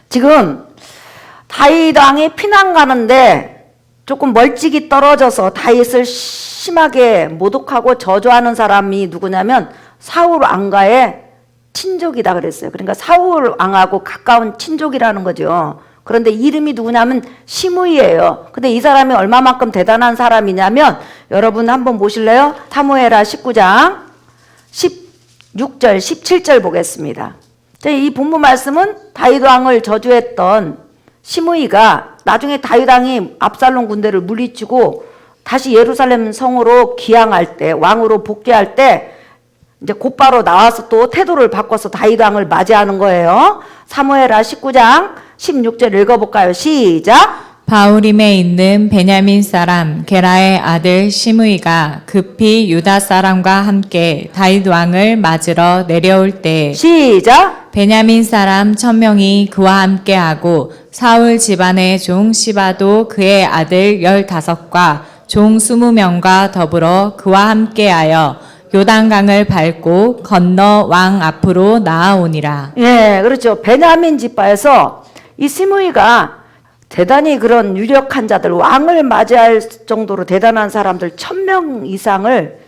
지금 다윗 왕이 피난 가는데 조금 멀찍이 떨어져서 다윗을 심하게 모독하고 저주하는 사람이 누구냐면 사울 왕가의 친족이다 그랬어요. 그러니까 사울 왕하고 가까운 친족이라는 거죠. 그런데 이름이 누구냐면 시므이예요. 근데 이 사람이 얼마만큼 대단한 사람이냐면 여러분 한번 보실래요? 사무엘하 19장 16절 17절 보겠습니다. 이 본문 말씀은 다윗 왕을 저주했던 시므이가 나중에 다윗 왕이 압살롬 군대를 물리치고 다시 예루살렘 성으로 귀향할 때, 왕으로 복귀할 때 이제 곧바로 나와서 또 태도를 바꿔서 다윗 왕을 맞이하는 거예요. 사무엘하 19장 16절 읽어볼까요? 시작. 바후림에 있는 베냐민 사람 게라의 아들 시므이가 급히 유다 사람과 함께 다윗 왕을 맞으러 내려올 때 시작. 베냐민 사람 1000명이 그와 함께하고 사울 집안의 종 시바도 그의 아들 15과 종 20명과 더불어 그와 함께하여 요단강을 밟고 건너 왕 앞으로 나아오니라. 예, 그렇죠. 베냐민 지파에서 이 시므이가 대단히 그런 유력한 자들, 왕을 맞이할 정도로 대단한 사람들 1000명 이상을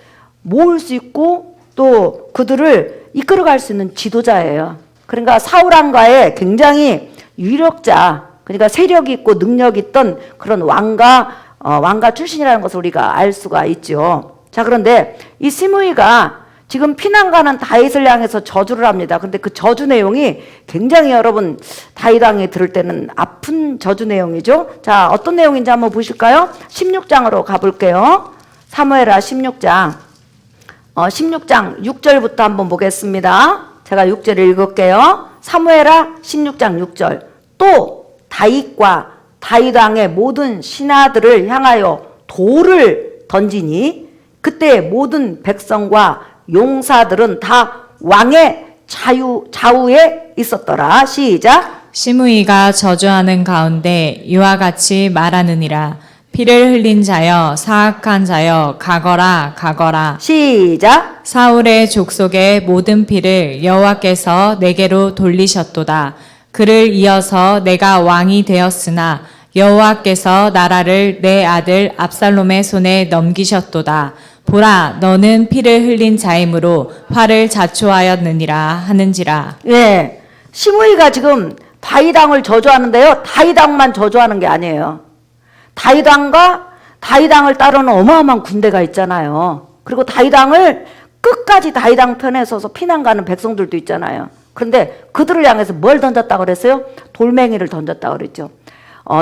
모을 수 있고 또 그들을 이끌어갈 수 있는 지도자예요. 그러니까 사울 왕가의 굉장히 유력자, 그러니까 세력이 있고 능력이 있던 그런 왕가 출신이라는 것을 우리가 알 수가 있죠. 자, 그런데 이 시므이가 지금 피난 가는 다윗을 향해서 저주를 합니다. 그런데 그 저주 내용이 굉장히 여러분 다윗 왕이 들을 때는 아픈 저주 내용이죠. 자, 어떤 내용인지 한번 보실까요? 16장으로 가볼게요. 사무엘하 16장 16장 6절부터 한번 보겠습니다. 제가 6절 읽을게요. 사무엘하 16장 6절. 또 다윗과 다윗 왕의 모든 신하들을 향하여 돌을 던지니 그때 모든 백성과 용사들은 다 왕의 좌우에 있었더라. 시작. 시므이가 저주하는 가운데 이와 같이 말하느니라. 피를 흘린 자여 사악한 자여 가거라 가거라. 시작. 사울의 족속의 모든 피를 여호와께서 내게로 돌리셨도다. 그를 이어서 내가 왕이 되었으나 여호와께서 나라를 내 아들 압살롬의 손에 넘기셨도다. 보라, 너는 피를 흘린 자이므로 화를 자초하였느니라 하는지라. 예, 시므이가 지금 다윗 왕을 저주하는데요. 다윗 왕만 저주하는 게 아니에요. 다윗 왕과 다윗 왕을 따르는 어마어마한 군대가 있잖아요. 그리고 다윗 왕을 끝까지 다윗 왕 편에 서서 피난 가는 백성들도 있잖아요. 그런데 그들을 향해서 뭘 던졌다고 그랬어요? 돌멩이를 던졌다고 그랬죠.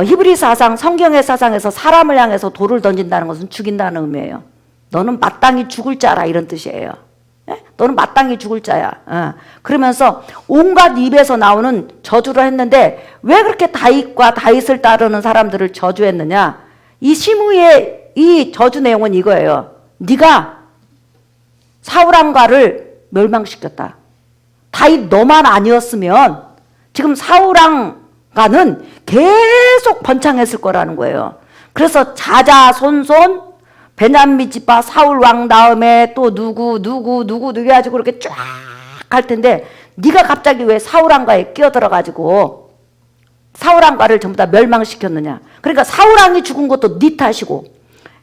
히브리 사상, 성경의 사상에서 사람을 향해서 돌을 던진다는 것은 죽인다는 의미예요. 너는 마땅히 죽을 자라 이런 뜻이에요. 예? 너는 마땅히 죽을 자야. 그러면서 온갖 입에서 나오는 저주를 했는데 왜 그렇게 다윗과 다윗을 따르는 사람들을 저주했느냐? 이 시므이의 이 저주 내용은 이거예요. 네가 사울 왕가를 멸망시켰다. 다윗 너만 아니었으면 지금 사울 왕가는 계속 번창했을 거라는 거예요. 그래서 자자손손 베냐민 지파 사울 왕 다음에 또 누구 해가지고 이렇게 쫙 갈 텐데 네가 갑자기 왜 사울 왕가에 끼어들어가지고 사울 왕가를 전부 다 멸망시켰느냐. 그러니까 사울 왕이 죽은 것도 네 탓이고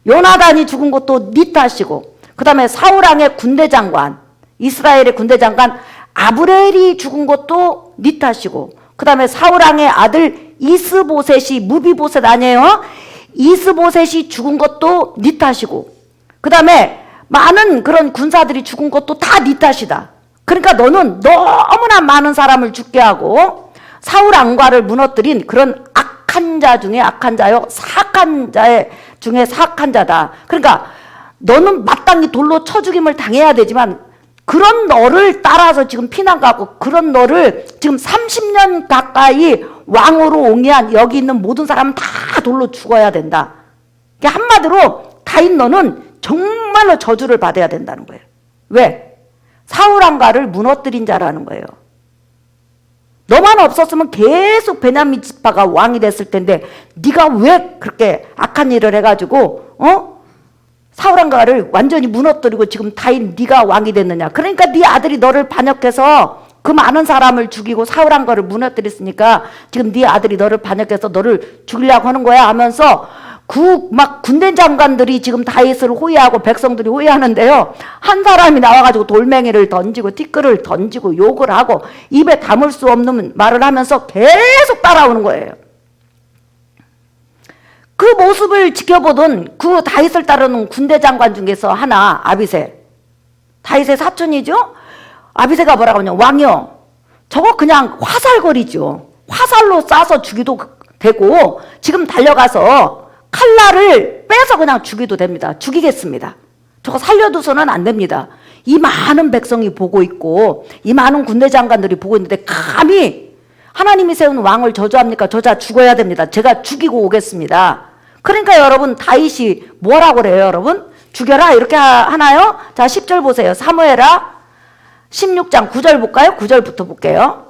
요나단이 죽은 것도 네 탓이고 그 다음에 사울 왕의 군대 장관 이스라엘의 군대 장관 아브넬이 죽은 것도 네 탓이고 그 다음에 사울 왕의 아들 이스보셋이 무비보셋 아니에요? 이스보셋이 죽은 것도 네 탓이고 그 다음에 많은 그런 군사들이 죽은 것도 다 네 탓이다. 그러니까 너는 너무나 많은 사람을 죽게 하고 사울 왕가를 무너뜨린 그런 악한 자 중에 악한 자요 사악한 자 중에 사악한 자다. 그러니까 너는 마땅히 돌로 쳐 죽임을 당해야 되지만 그런 너를 따라서 지금 피난 가고 그런 너를 지금 30년 가까이 왕으로 옹이한 여기 있는 모든 사람은 다 돌로 죽어야 된다. 그러니까 한마디로 다윗 너는 정말로 저주를 받아야 된다는 거예요. 왜? 사울 왕가를 무너뜨린 자라는 거예요. 너만 없었으면 계속 베냐민 지파가 왕이 됐을 텐데 네가 왜 그렇게 악한 일을 해가지고 사울 왕가를 완전히 무너뜨리고 지금 다윗 네가 왕이 됐느냐. 그러니까 네 아들이 너를 반역해서 그 많은 사람을 죽이고 사울한 거를 무너뜨렸으니까 지금 네 아들이 너를 반역해서 너를 죽이려고 하는 거야 하면서 그 막 군대 장관들이 지금 다윗을 호위하고 백성들이 호위하는데요. 한 사람이 나와가지고 돌멩이를 던지고 티끌을 던지고 욕을 하고 입에 담을 수 없는 말을 하면서 계속 따라오는 거예요. 그 모습을 지켜보던 그 다윗을 따르는 군대 장관 중에서 하나, 아비새. 다윗의 사촌이죠? 아비새가 뭐라고 하냐, 왕이요. 저거 그냥 화살거리죠. 화살로 쏴서 죽이도 되고 지금 달려가서 칼날을 빼서 그냥 죽이도 됩니다. 죽이겠습니다. 저거 살려두서는 안 됩니다. 이 많은 백성이 보고 있고 이 많은 군대 장관들이 보고 있는데 감히 하나님이 세운 왕을 저주합니까? 저자 죽어야 됩니다. 제가 죽이고 오겠습니다. 그러니까 여러분 다윗이 뭐라고 그래요 여러분? 죽여라 이렇게 하나요? 자 10절 보세요. 사무엘하 16장 9절 볼까요? 9절부터 볼게요.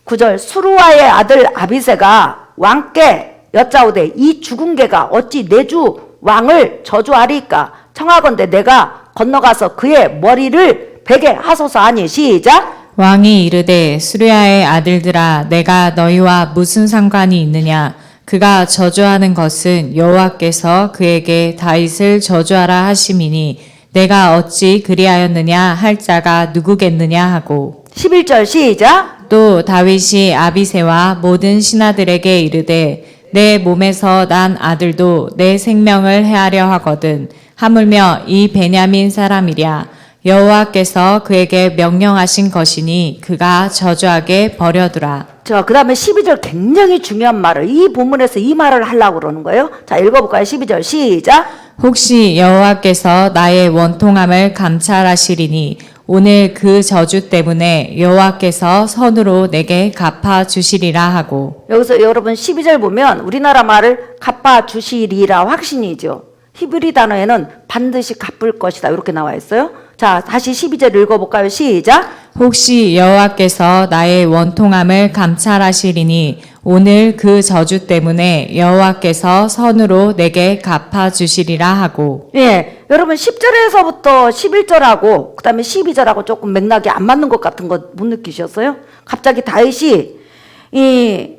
9절 수루아의 아들 아비새가 왕께 여짜오되 이 죽은 개가 어찌 내 주 왕을 저주하리까? 청하건대 내가 건너가서 그의 머리를 베게 하소서 하니 시작. 왕이 이르되 수르야의 아들들아 내가 너희와 무슨 상관이 있느냐? 그가 저주하는 것은 여호와께서 그에게 다윗을 저주하라 하심이니 내가 어찌 그리하였느냐 할 자가 누구겠느냐 하고 11절 시작. 또 다윗이 아비새와 모든 신하들에게 이르되 내 몸에서 난 아들도 내 생명을 해하려 하거든 하물며 이 베냐민 사람이랴 여호와께서 그에게 명령하신 것이니 그가 저주하게 버려두라. 자, 그 다음에 12절 굉장히 중요한 말을 이 본문에서 이 말을 하려고 그러는 거예요. 자, 읽어볼까요? 12절 시작. 혹시 여호와께서 나의 원통함을 감찰하시리니 오늘 그 저주 때문에 여호와께서 선으로 내게 갚아주시리라 하고. 여기서 여러분 12절 보면 우리나라 말을 갚아주시리라 확신이죠. 히브리 단어에는 반드시 갚을 것이다 이렇게 나와 있어요. 자, 다시 12절 읽어볼까요? 시작. 혹시 여호와께서 나의 원통함을 감찰하시리니 오늘 그 저주 때문에 여호와께서 선으로 내게 갚아주시리라 하고. 예, 여러분 10절에서부터 11절하고 그 다음에 12절하고 조금 맥락이 안 맞는 것 같은 거 못 느끼셨어요? 갑자기 다윗이 이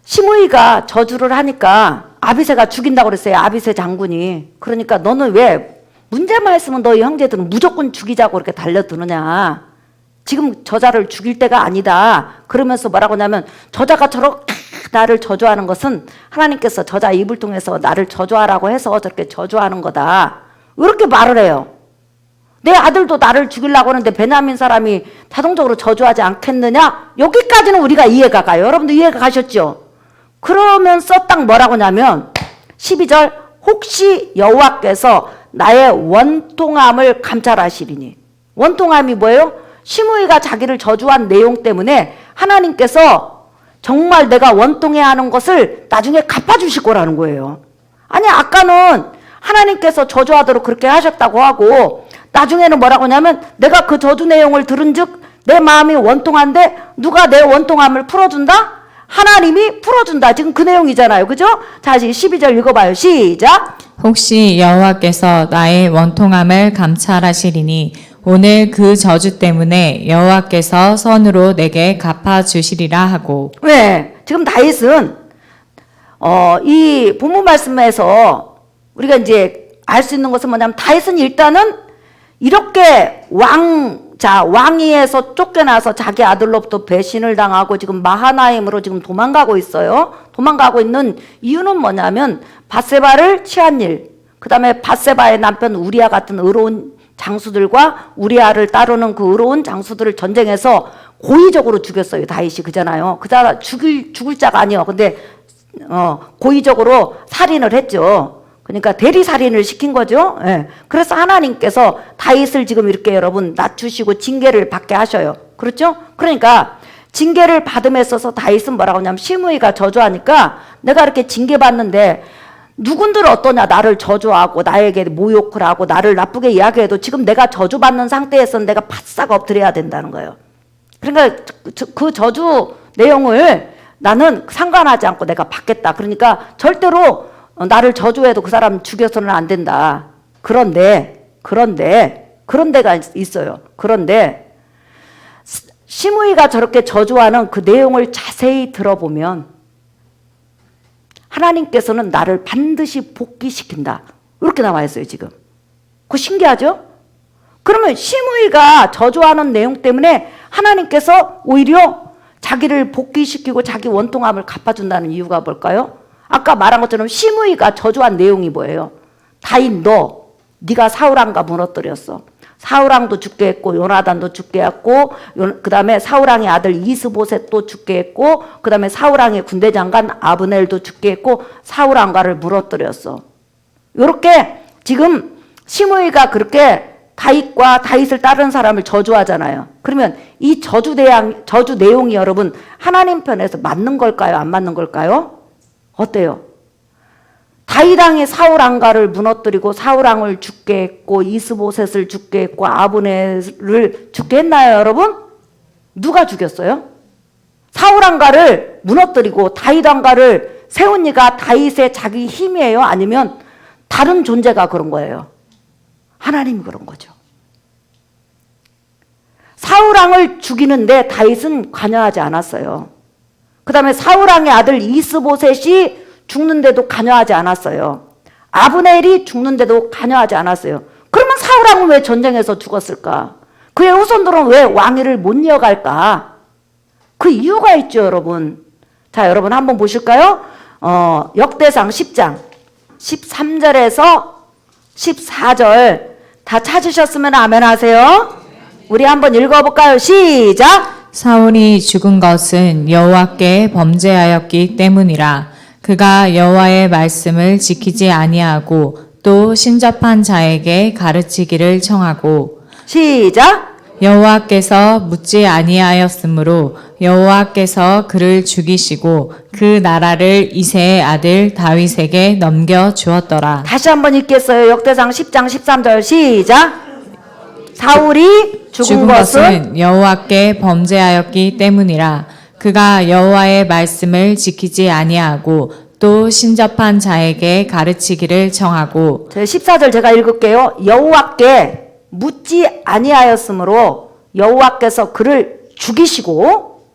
시므이가 저주를 하니까 아비새가 죽인다고 그랬어요. 아비새 장군이. 그러니까 너는 왜 문제만 있으면 너희 형제들은 무조건 죽이자고 이렇게 달려드느냐. 지금 저자를 죽일 때가 아니다. 그러면서 뭐라고 하냐면 저자가 저렇게 나를 저주하는 것은 하나님께서 저자 입을 통해서 나를 저주하라고 해서 저렇게 저주하는 거다. 이렇게 말을 해요. 내 아들도 나를 죽이려고 하는데 베냐민 사람이 자동적으로 저주하지 않겠느냐? 여기까지는 우리가 이해가 가요. 여러분도 이해가 가셨죠? 그러면서 딱 뭐라고 하냐면 12절 혹시 여호와께서 나의 원통함을 감찰하시리니. 원통함이 뭐예요? 시므이가 자기를 저주한 내용 때문에 하나님께서 정말 내가 원통해하는 것을 나중에 갚아주실 거라는 거예요. 아니 아까는 하나님께서 저주하도록 그렇게 하셨다고 하고 나중에는 뭐라고 하냐면 내가 그 저주 내용을 들은 즉 내 마음이 원통한데 누가 내 원통함을 풀어준다? 하나님이 풀어준다. 지금 그 내용이잖아요. 그죠? 다시 12절 읽어봐요. 시작. 혹시 여호와께서 나의 원통함을 감찰하시리니 오늘 그 저주 때문에 여호와께서 선으로 내게 갚아주시리라 하고. 왜? 지금 다윗은 이 본문 말씀에서 우리가 이제 알 수 있는 것은 뭐냐면 다윗은 일단은 이렇게 왕위에서 쫓겨나서 자기 아들로부터 배신을 당하고 지금 마하나임으로 지금 도망가고 있어요. 도망가고 있는 이유는 뭐냐면 밧세바를 취한 일, 그 다음에 밧세바의 남편 우리아 같은 의로운 장수들과 우리아를 따르는 그 의로운 장수들을 전쟁에서 고의적으로 죽였어요. 다윗이 그잖아요. 그 자가 죽을 자가 아니요. 근데 고의적으로 살인을 했죠. 그러니까 대리살인을 시킨 거죠. 예. 그래서 하나님께서 다윗을 지금 이렇게 여러분 낮추시고 징계를 받게 하셔요. 그렇죠? 그러니까 징계를 받음에 있어서 다윗은 뭐라고 하냐면 시므이가 저주하니까 내가 이렇게 징계받는데 누군들 어떠냐. 나를 저주하고 나에게 모욕을 하고 나를 나쁘게 이야기해도 지금 내가 저주받는 상태에서는 내가 바싹 엎드려야 된다는 거예요. 그러니까 그 저주 내용을 나는 상관하지 않고 내가 받겠다. 그러니까 절대로 나를 저주해도 그 사람 죽여서는 안 된다. 그런데 그런 데가 있어요. 그런데 시므이가 저렇게 저주하는 그 내용을 자세히 들어보면 하나님께서는 나를 반드시 복귀시킨다. 이렇게 나와 있어요, 지금. 그거 신기하죠? 그러면 시므이가 저주하는 내용 때문에 하나님께서 오히려 자기를 복귀시키고 자기 원통함을 갚아준다는 이유가 뭘까요? 아까 말한 것처럼 시므이가 저주한 내용이 뭐예요? 다윗 네가 사울왕과 무너뜨렸어. 사울왕도 죽게 했고 요나단도 죽게 했고 그 다음에 사울왕의 아들 이스보셋도 죽게 했고 그 다음에 사울왕의 군대장관 아브넬도 죽게 했고 사울왕가를 무너뜨렸어. 이렇게 지금 시므이가 그렇게 다윗과 다윗을 따르는 사람을 저주하잖아요. 그러면 이 저주 내용이 여러분 하나님 편에서 맞는 걸까요? 안 맞는 걸까요? 어때요? 다윗왕이 사울왕가를 무너뜨리고 사울왕을 죽게 했고 이스보셋을 죽게 했고 아브넬을 죽게 했나요, 여러분? 누가 죽였어요? 사울왕가를 무너뜨리고 다윗왕가를 세운 이가 다윗의 자기 힘이에요? 아니면 다른 존재가 그런 거예요? 하나님이 그런 거죠. 사울왕을 죽이는데 다윗은 관여하지 않았어요. 그 다음에 사울왕의 아들 이스보셋이 죽는데도 관여하지 않았어요. 아브넬이 죽는데도 관여하지 않았어요. 그러면 사울왕은 왜 전쟁에서 죽었을까? 그의 후손들은 왜 왕위를 못 이어갈까? 그 이유가 있죠, 여러분. 자, 여러분 한번 보실까요? 역대상 10장 13절에서 14절 다 찾으셨으면 아멘 하세요. 우리 한번 읽어볼까요? 시작! 사울이 죽은 것은 여호와께 범죄하였기 때문이라. 그가 여호와의 말씀을 지키지 아니하고 또 신접한 자에게 가르치기를 청하고 시작! 여호와께서 묻지 아니하였으므로 여호와께서 그를 죽이시고 그 나라를 이새의 아들 다윗에게 넘겨 주었더라. 다시 한번 읽겠어요. 역대상 10장 13절 시작! 사울이 죽은 것은 여호와께 범죄하였기 때문이라. 그가 여호와의 말씀을 지키지 아니하고 또 신접한 자에게 가르치기를 청하고. 14절 제가 읽을게요. 여호와께 묻지 아니하였으므로 여호와께서 그를 죽이시고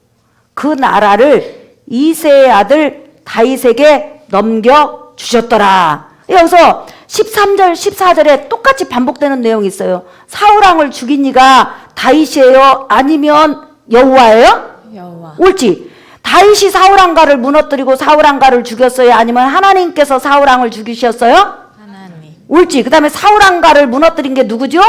그 나라를 이새의 아들 다윗에게 넘겨 주셨더라. 여기서 13절 14절에 똑같이 반복되는 내용이 있어요. 사울왕을 죽인 이가 다윗이에요? 아니면 여호와예요? 여호와. 옳지. 다윗이 사울왕가를 무너뜨리고 사울왕가를 죽였어요? 아니면 하나님께서 사울왕을 죽이셨어요? 하나님. 옳지. 그 다음에 사울왕가를 무너뜨린 게 누구죠?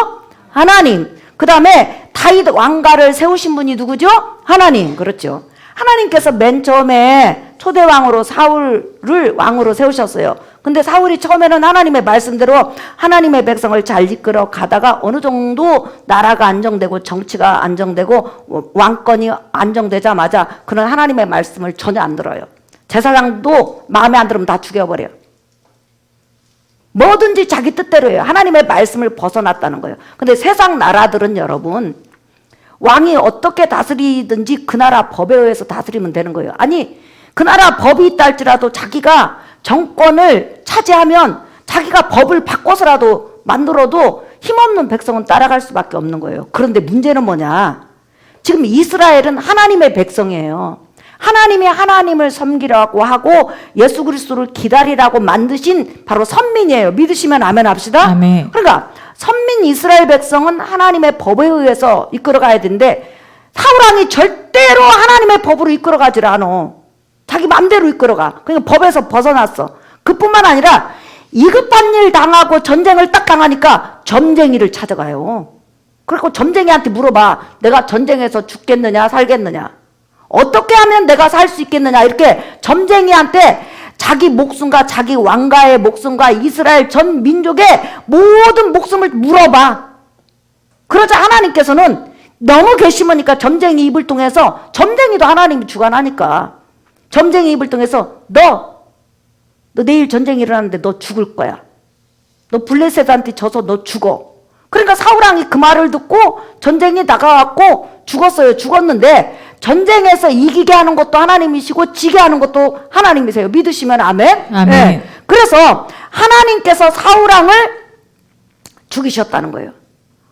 하나님. 그 다음에 다윗 왕가를 세우신 분이 누구죠? 하나님. 그렇죠. 하나님께서 맨 처음에 초대왕으로 사울을 왕으로 세우셨어요. 근데 사울이 처음에는 하나님의 말씀대로 하나님의 백성을 잘 이끌어 가다가 어느 정도 나라가 안정되고 정치가 안정되고 왕권이 안정되자마자 그는 하나님의 말씀을 전혀 안 들어요. 제사장도 마음에 안 들으면 다 죽여버려요. 뭐든지 자기 뜻대로 해요. 하나님의 말씀을 벗어났다는 거예요. 근데 세상 나라들은 여러분 왕이 어떻게 다스리든지 그 나라 법에 의해서 다스리면 되는 거예요. 아니 그 나라 법이 있다 할지라도 자기가 정권을 차지하면 자기가 법을 바꿔서라도 만들어도 힘없는 백성은 따라갈 수밖에 없는 거예요. 그런데 문제는 뭐냐? 지금 이스라엘은 하나님의 백성이에요. 하나님이 하나님을 섬기라고 하고 예수 그리스도를 기다리라고 만드신 바로 선민이에요. 믿으시면 아멘 합시다. 아멘. 그러니까 선민 이스라엘 백성은 하나님의 법에 의해서 이끌어가야 되는데 사울왕이 절대로 하나님의 법으로 이끌어가질 않아. 자기 맘대로 이끌어가. 그러니까 법에서 벗어났어. 그뿐만 아니라 이급한 일 당하고 전쟁을 딱 당하니까 점쟁이를 찾아가요. 그리고 점쟁이한테 물어봐. 내가 전쟁에서 죽겠느냐 살겠느냐. 어떻게 하면 내가 살 수 있겠느냐. 이렇게 점쟁이한테 자기 목숨과 자기 왕가의 목숨과 이스라엘 전 민족의 모든 목숨을 물어봐. 그러자 하나님께서는 너무 괘씸하니까 점쟁이 입을 통해서 점쟁이도 하나님이 주관하니까 점쟁이 입을 통해서 너 내일 전쟁이 일어나는데 너 죽을 거야. 너 블레셋한테 져서 너 죽어. 그러니까 사울왕이 그 말을 듣고 전쟁이 나가갖고 죽었어요. 죽었는데 전쟁에서 이기게 하는 것도 하나님이시고 지게 하는 것도 하나님이세요. 믿으시면 아멘. 아멘. 네. 그래서 하나님께서 사울왕을 죽이셨다는 거예요.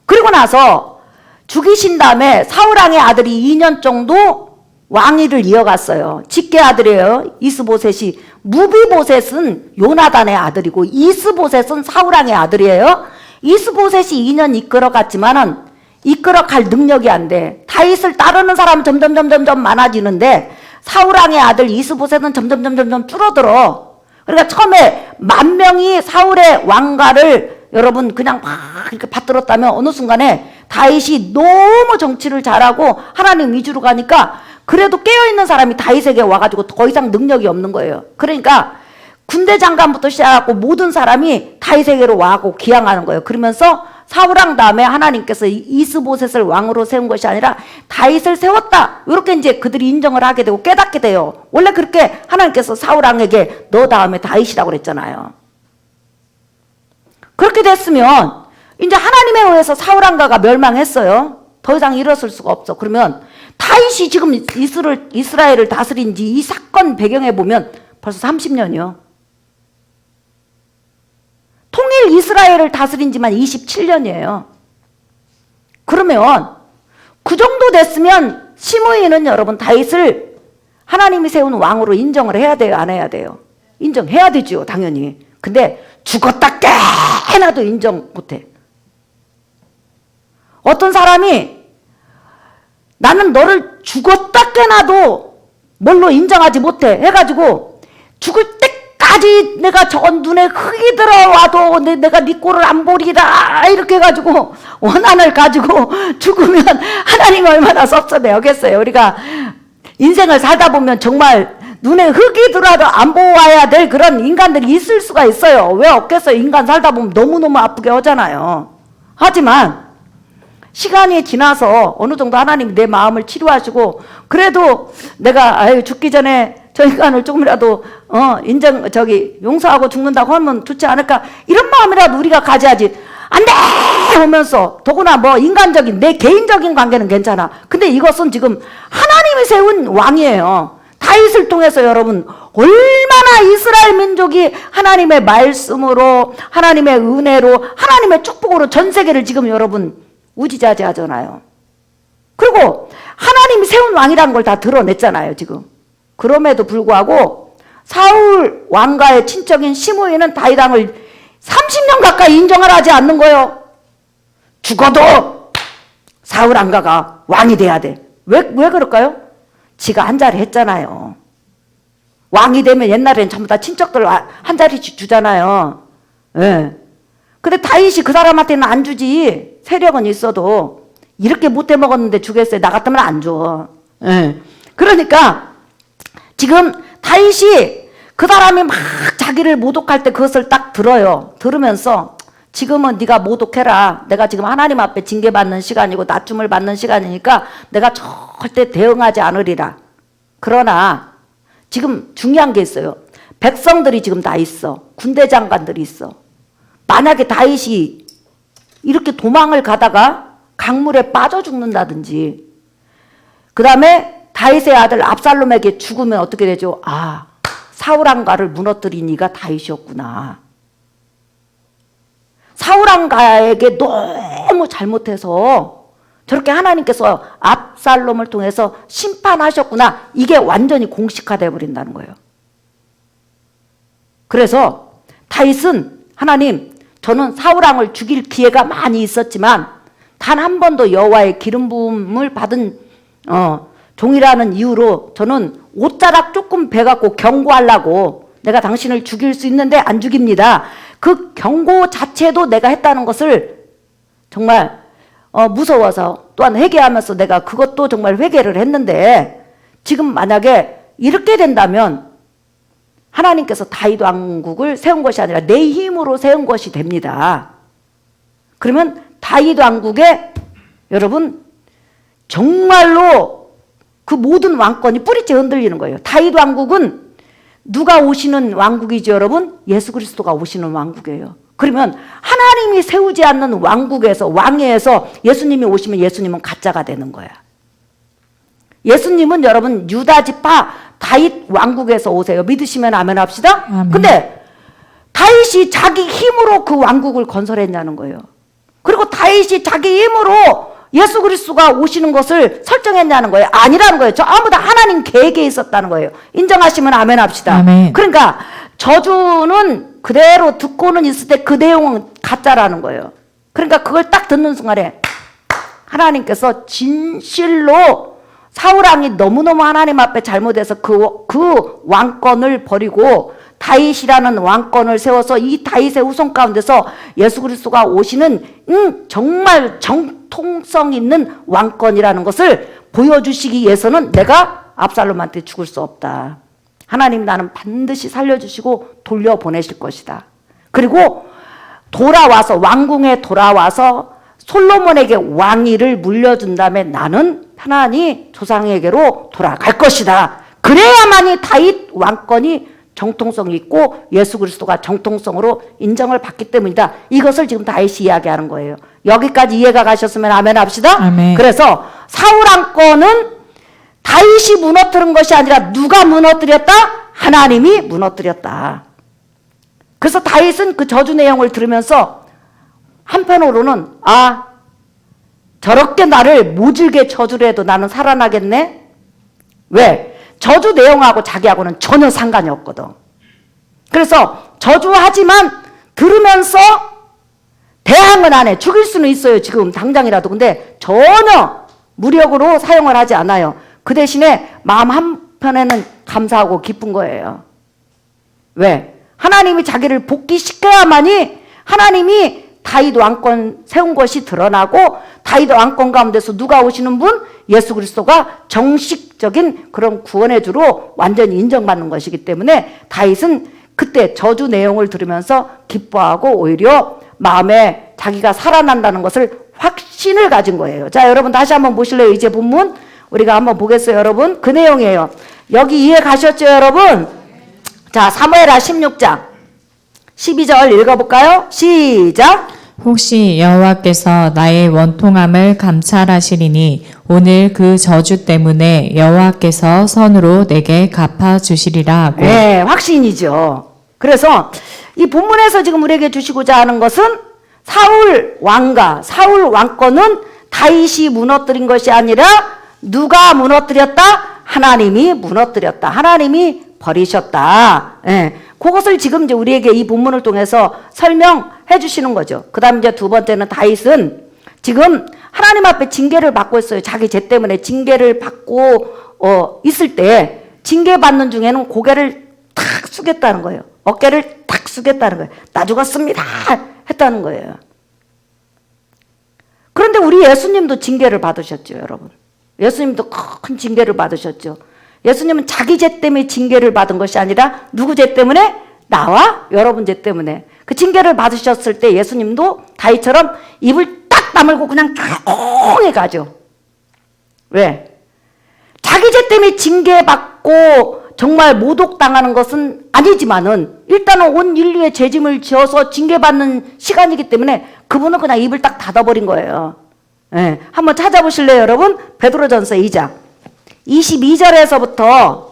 그리고 나서 죽이신 다음에 사울왕의 아들이 2년 정도 왕위를 이어갔어요. 직계 아들이에요. 이스보셋이. 무비보셋은 요나단의 아들이고 이스보셋은 사울왕의 아들이에요. 이스보셋이 2년 이끌어갔지만은 이끌어갈 능력이 안 돼. 다윗을 따르는 사람은 점점 많아지는데 사울왕의 아들 이스보셋은 점점 줄어들어. 그러니까 처음에 10,000명이 사울의 왕가를 여러분 그냥 막 이렇게 받들었다면 어느 순간에 다윗이 너무 정치를 잘하고 하나님 위주로 가니까 그래도 깨어있는 사람이 다윗에게 와가지고 더 이상 능력이 없는 거예요. 그러니까 군대 장관부터 시작하고 모든 사람이 다윗에게로 와고 기양하는 거예요. 그러면서 사울왕 다음에 하나님께서 이스보셋을 왕으로 세운 것이 아니라 다윗을 세웠다. 이렇게 이제 그들이 인정을 하게 되고 깨닫게 돼요. 원래 그렇게 하나님께서 사울왕에게 너 다음에 다윗이라고 그랬잖아요. 그렇게 됐으면 이제 하나님에 의해서 사울왕가가 멸망했어요. 더 이상 일어설 수가 없어. 그러면 다윗이 지금 이스라엘을 다스린 지 이 사건 배경에 보면 벌써 30년이요. 통일 이스라엘을 다스린 지만 27년이에요. 그러면 그 정도 됐으면 시므이는 여러분 다윗을 하나님이 세운 왕으로 인정을 해야 돼요? 안 해야 돼요? 인정해야 되죠, 당연히. 근데 죽었다 깨나도 인정 못해. 어떤 사람이 나는 너를 죽었다 깨나도 뭘로 인정하지 못해 해가지고 죽을 때까지 내가 저 눈에 흙이 들어와도 내가 네 꼴을 안 보리라 이렇게 해가지고 원한을 가지고 죽으면 하나님 얼마나 섭섭해 하겠어요. 우리가 인생을 살다 보면 정말 눈에 흙이 들어와도 안 보아야 될 그런 인간들이 있을 수가 있어요. 왜 없겠어요? 인간 살다 보면 너무너무 아프게 하잖아요. 하지만 시간이 지나서 어느 정도 하나님이 내 마음을 치료하시고 그래도 내가 죽기 전에 저 인간을 조금이라도 용서하고 죽는다고 하면 좋지 않을까 이런 마음이라도 우리가 가져야지. 안 돼! 하면서 더구나 뭐 인간적인 내 개인적인 관계는 괜찮아. 근데 이것은 지금 하나님이 세운 왕이에요. 다윗을 통해서 여러분 얼마나 이스라엘 민족이 하나님의 말씀으로 하나님의 은혜로 하나님의 축복으로 전 세계를 지금 여러분 우지자지하잖아요. 그리고 하나님이 세운 왕이라는 걸 다 드러냈잖아요, 지금. 그럼에도 불구하고 사울 왕가의 친척인 시므이는 다윗 왕을 30년 가까이 인정을 하지 않는 거예요. 죽어도 사울 왕가가 왕이 돼야 돼. 왜 그럴까요? 지가 한 자리 했잖아요. 왕이 되면 옛날엔 전부 다 친척들 한 자리씩 주잖아요. 예. 근데 다윗이 그 사람한테는 안 주지. 세력은 있어도 이렇게 못해 먹었는데 주겠어요. 나 같으면 안 줘. 예. 그러니까 지금 다윗이 그 사람이 막 자기를 모독할 때 그것을 딱 들어요. 들으면서 지금은 네가 모독해라. 내가 지금 하나님 앞에 징계받는 시간이고 낮춤을 받는 시간이니까 내가 절대 대응하지 않으리라. 그러나 지금 중요한 게 있어요. 백성들이 지금 다 있어. 군대 장관들이 있어. 만약에 다윗이 이렇게 도망을 가다가 강물에 빠져 죽는다든지 그 다음에 다윗의 아들 압살롬에게 죽으면 어떻게 되죠? 아, 사울왕가를 무너뜨린 이가 다윗이었구나. 사울왕가에게 너무 잘못해서 저렇게 하나님께서 압살롬을 통해서 심판하셨구나. 이게 완전히 공식화되어 버린다는 거예요. 그래서 다윗은 하나님, 저는 사울왕을 죽일 기회가 많이 있었지만 단 한 번도 여호와의 기름 부음을 받은 종이라는 이유로 저는 옷자락 조금 베갖고 경고하려고 내가 당신을 죽일 수 있는데 안 죽입니다. 그 경고 자체도 내가 했다는 것을 정말 무서워서 또한 회개하면서 내가 그것도 정말 회개를 했는데 지금 만약에 이렇게 된다면 하나님께서 다윗 왕국을 세운 것이 아니라 내 힘으로 세운 것이 됩니다. 그러면 다윗 왕국에 여러분 정말로 그 모든 왕권이 뿌리째 흔들리는 거예요. 다윗 왕국은 누가 오시는 왕국이죠, 여러분? 예수 그리스도가 오시는 왕국이에요. 그러면 하나님이 세우지 않는 왕국에서 왕위에서 예수님이 오시면 예수님은 가짜가 되는 거야. 예수님은 여러분 유다 지파 다윗 왕국에서 오세요. 믿으시면 아멘 합시다. 아멘. 근데 다윗이 자기 힘으로 그 왕국을 건설했냐는 거예요. 그리고 다윗이 자기 힘으로 예수 그리스도가 오시는 것을 설정했냐는 거예요. 아니라는 거예요. 아무도 하나님 계획에 있었다는 거예요. 인정하시면 아멘 합시다. 아멘. 그러니까 저주는 그대로 듣고는 있을 때 그 내용은 가짜라는 거예요. 그러니까 그걸 딱 듣는 순간에 하나님께서 진실로 사울왕이 너무너무 하나님 앞에 잘못해서 그 왕권을 버리고 다윗이라는 왕권을 세워서 이 다윗의 후손 가운데서 예수 그리스도가 오시는 정말 정통성 있는 왕권이라는 것을 보여주시기 위해서는 내가 압살롬한테 죽을 수 없다. 하나님 나는 반드시 살려주시고 돌려보내실 것이다. 그리고 돌아와서 왕궁에 돌아와서 솔로몬에게 왕위를 물려준 다음에 나는 편안히 조상에게로 돌아갈 것이다. 그래야만이 다윗 왕권이 정통성이 있고 예수 그리스도가 정통성으로 인정을 받기 때문이다. 이것을 지금 다윗이 이야기하는 거예요. 여기까지 이해가 가셨으면 아멘 합시다. 아멘. 그래서 사울 왕권은 다윗이 무너뜨린 것이 아니라 누가 무너뜨렸다? 하나님이 무너뜨렸다. 그래서 다윗은 그 저주 내용을 들으면서 한편으로는 저렇게 나를 모질게 저주를 해도 나는 살아나겠네? 왜? 저주 내용하고 자기하고는 전혀 상관이 없거든. 그래서 저주하지만 들으면서 대항은 안 해. 죽일 수는 있어요. 지금 당장이라도. 근데 전혀 무력으로 사용을 하지 않아요. 그 대신에 마음 한편에는 감사하고 기쁜 거예요. 왜? 하나님이 자기를 복귀시켜야만이 하나님이 다윗 왕권 세운 것이 드러나고 다윗 왕권 가운데서 누가 오시는 분? 예수 그리스도가 정식적인 그런 구원의 주로 완전히 인정받는 것이기 때문에 다윗은 그때 저주 내용을 들으면서 기뻐하고 오히려 마음에 자기가 살아난다는 것을 확신을 가진 거예요. 자, 여러분 다시 한번 보실래요? 이제 본문 우리가 한번 보겠어요, 여러분. 그 내용이에요. 여기 이해 가셨죠, 여러분? 자, 사무엘하 16장 12절 읽어볼까요? 시작. 혹시 여호와께서 나의 원통함을 감찰하시리니 오늘 그 저주 때문에 여호와께서 선으로 내게 갚아주시리라 하고. 네, 확신이죠. 그래서 이 본문에서 지금 우리에게 주시고자 하는 것은 사울 왕권은 다윗이 무너뜨린 것이 아니라 누가 무너뜨렸다? 하나님이 무너뜨렸다. 하나님이 버리셨다. 예. 그것을 지금 이제 우리에게 이 본문을 통해서 설명해 주시는 거죠. 그 다음 이제 두 번째는 다윗은 지금 하나님 앞에 징계를 받고 있어요. 자기 죄 때문에 징계를 받고 있을 때 징계받는 중에는 고개를 탁 숙였다는 거예요. 어깨를 탁 숙였다는 거예요. 나 죽었습니다 했다는 거예요. 그런데 우리 예수님도 징계를 받으셨죠, 여러분. 예수님도 큰 징계를 받으셨죠. 예수님은 자기 죄 때문에 징계를 받은 것이 아니라 누구 죄 때문에? 나와 여러분 죄 때문에. 그 징계를 받으셨을 때 예수님도 다윗처럼 입을 딱 다물고 그냥 조용히 가죠. 왜? 자기 죄 때문에 징계받고 정말 모독당하는 것은 아니지만은 일단은 온 인류의 죄짐을 지어서 징계받는 시간이기 때문에 그분은 그냥 입을 딱 닫아버린 거예요. 네. 한번 찾아보실래요, 여러분? 베드로전서 2장 22절에서부터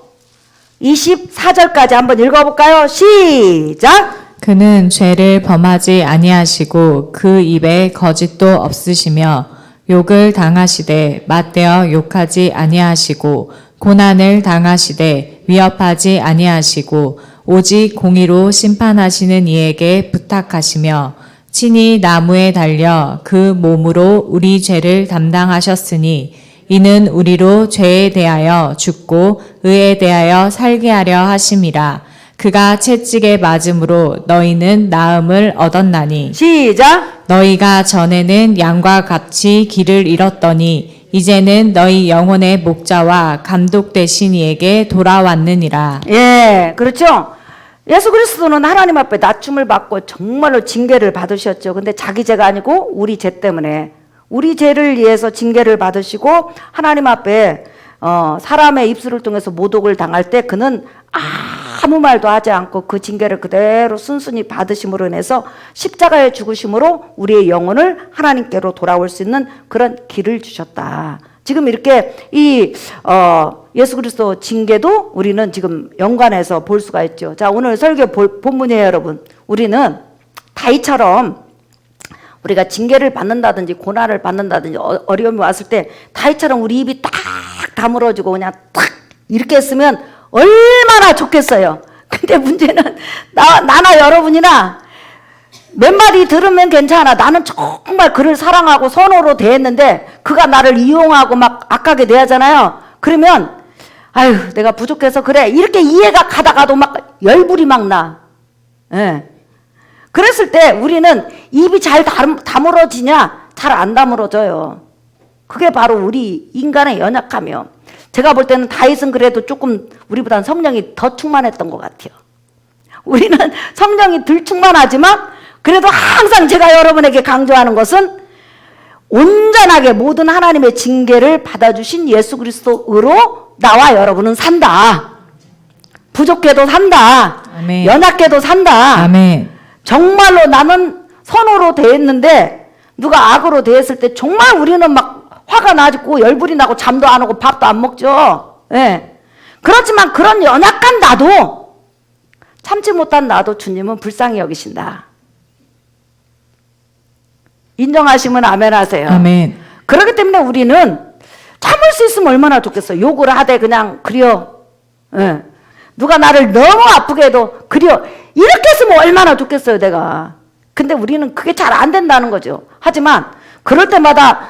24절까지 한번 읽어볼까요? 시작! 그는 죄를 범하지 아니하시고 그 입에 거짓도 없으시며 욕을 당하시되 맞대어 욕하지 아니하시고 고난을 당하시되 위협하지 아니하시고 오직 공의로 심판하시는 이에게 부탁하시며 친히 나무에 달려 그 몸으로 우리 죄를 담당하셨으니 이는 우리로 죄에 대하여 죽고 의에 대하여 살게 하려 하심이라. 그가 채찍에 맞음으로 너희는 나음을 얻었나니. 시작! 너희가 전에는 양과 같이 길을 잃었더니 이제는 너희 영혼의 목자와 감독 되신 이에게 돌아왔느니라. 예, 그렇죠? 예수 그리스도는 하나님 앞에 낮춤을 받고 정말로 징계를 받으셨죠. 근데 자기 죄가 아니고 우리 죄 때문에 우리 죄를 위해서 징계를 받으시고 하나님 앞에 사람의 입술을 통해서 모독을 당할 때 그는 아무 말도 하지 않고 그 징계를 그대로 순순히 받으심으로 인해서 십자가에 죽으심으로 우리의 영혼을 하나님께로 돌아올 수 있는 그런 길을 주셨다. 지금 이렇게 이 예수 그리스도 징계도 우리는 지금 연관해서 볼 수가 있죠. 자, 오늘 설교 본문이에요, 여러분. 우리는 다윗처럼 우리가 징계를 받는다든지 고난을 받는다든지 어려움이 왔을 때 다윗처럼 우리 입이 딱 다물어지고 그냥 탁 이렇게 했으면 얼마나 좋겠어요. 근데 문제는 나나 여러분이나 몇 마디 들으면 괜찮아. 나는 정말 그를 사랑하고 선호로 대했는데 그가 나를 이용하고 막 악하게 대하잖아요. 그러면 아유 내가 부족해서 그래 이렇게 이해가 가다가도 막 열불이 막 나. 예. 그랬을 때 우리는 입이 잘 다물어지냐? 잘 안 다물어져요. 그게 바로 우리 인간의 연약함이요. 제가 볼 때는 다윗은 그래도 조금 우리보다는 성령이 더 충만했던 것 같아요. 우리는 성령이 덜 충만하지만 그래도 항상 제가 여러분에게 강조하는 것은 온전하게 모든 하나님의 징계를 받아주신 예수 그리스도로 나와 여러분은 산다. 부족해도 산다. 아멘. 연약해도 산다. 아멘. 정말로 나는 선호로 대했는데 누가 악으로 대했을 때 정말 우리는 막 화가 나고 열불이 나고 잠도 안 오고 밥도 안 먹죠. 예. 그렇지만 그런 연약한 나도 참지 못한 나도 주님은 불쌍히 여기신다. 인정하시면 아멘 하세요. 아멘. 그렇기 때문에 우리는 참을 수 있으면 얼마나 좋겠어. 욕을 하되 그냥 그려. 예. 누가 나를 너무 아프게 해도 그려. 이렇게 했으면 얼마나 좋겠어요 내가. 근데 우리는 그게 잘 안 된다는 거죠. 하지만 그럴 때마다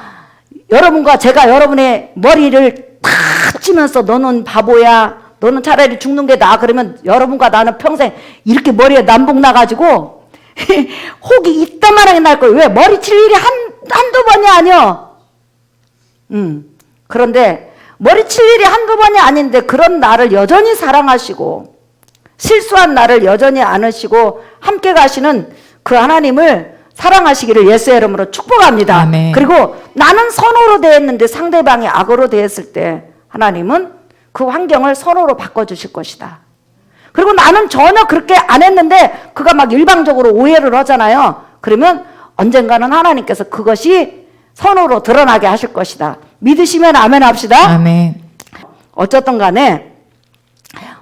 여러분과 제가 여러분의 머리를 탁 치면서 너는 바보야. 너는 차라리 죽는 게 나아. 그러면 여러분과 나는 평생 이렇게 머리에 남북 나가지고 혹이 이따만하게 날 거예요. 왜? 머리 칠 일이 한두 번이 아니요. 그런데 머리 칠 일이 한두 번이 아닌데 그런 나를 여전히 사랑하시고 실수한 나를 여전히 안으시고 함께 가시는 그 하나님을 사랑하시기를 예수의 이름으로 축복합니다. 아멘. 그리고 나는 선호로 대했는데 상대방이 악으로 대했을 때 하나님은 그 환경을 선호로 바꿔주실 것이다. 그리고 나는 전혀 그렇게 안 했는데 그가 막 일방적으로 오해를 하잖아요. 그러면 언젠가는 하나님께서 그것이 선호로 드러나게 하실 것이다. 믿으시면 아멘 합시다. 아멘. 어쨌든 간에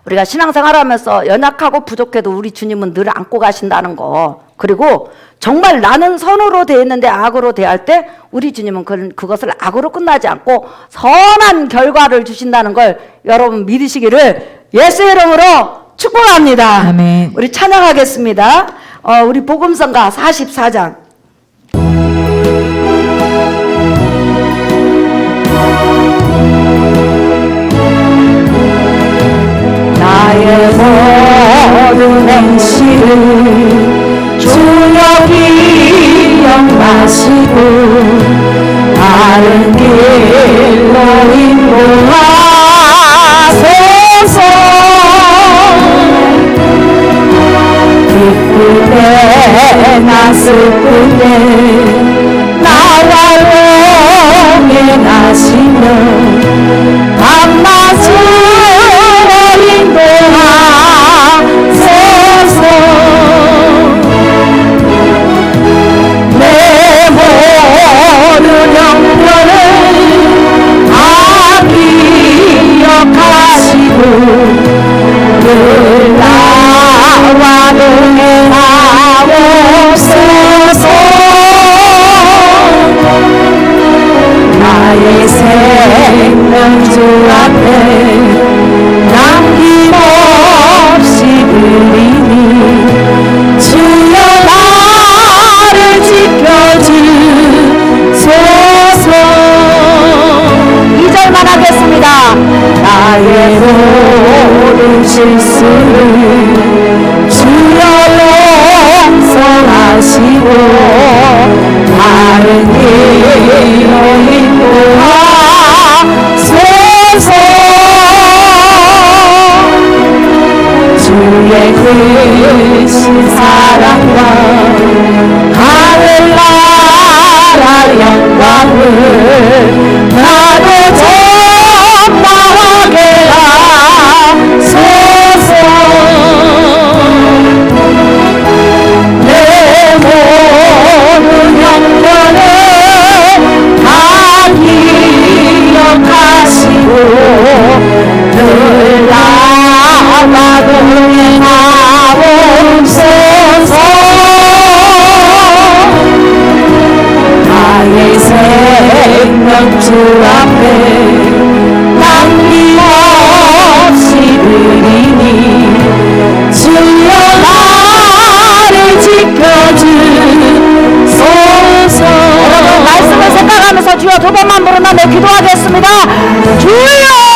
우리가 신앙생활 하면서 연약하고 부족해도 우리 주님은 늘 안고 가신다는 거. 그리고 정말 나는 선호로 대했는데 악으로 대할 때 우리 주님은 그것을 악으로 끝나지 않고 선한 결과를 주신다는 걸 여러분 믿으시기를 예수의 이름으로 축복합니다. 아멘. 우리 찬양하겠습니다. 우리 복음성가 44장. 나의 모든 행실을 주여 기억하시고 바른 길로 인도하소서. 기쁠 때나 슬플 때 나와 동행하시며 밤낮으로 인도하소서. 내 모든 형편을 다 기억하시고 늘 나와 동행하옵소서. 나의 생명주 앞에 남김없이 드리니 주여 나를 지켜주소서. 2절만 하겠습니다. 나의 모든 실수를 주여 용서하시고 바른 길로 인도하소서. 주의 크신 사랑과 하늘나라 영광을 나도 전파하게 하소서. 내 모든 형편을 다 기억하시고 늘 나와 동행하옵소서. 주 앞에 남김없이 드리니 주여 나를 지켜주소서. 여러분 말씀을 생각하면서 주여 두 번만 부르며 내 기도하겠습니다. 주여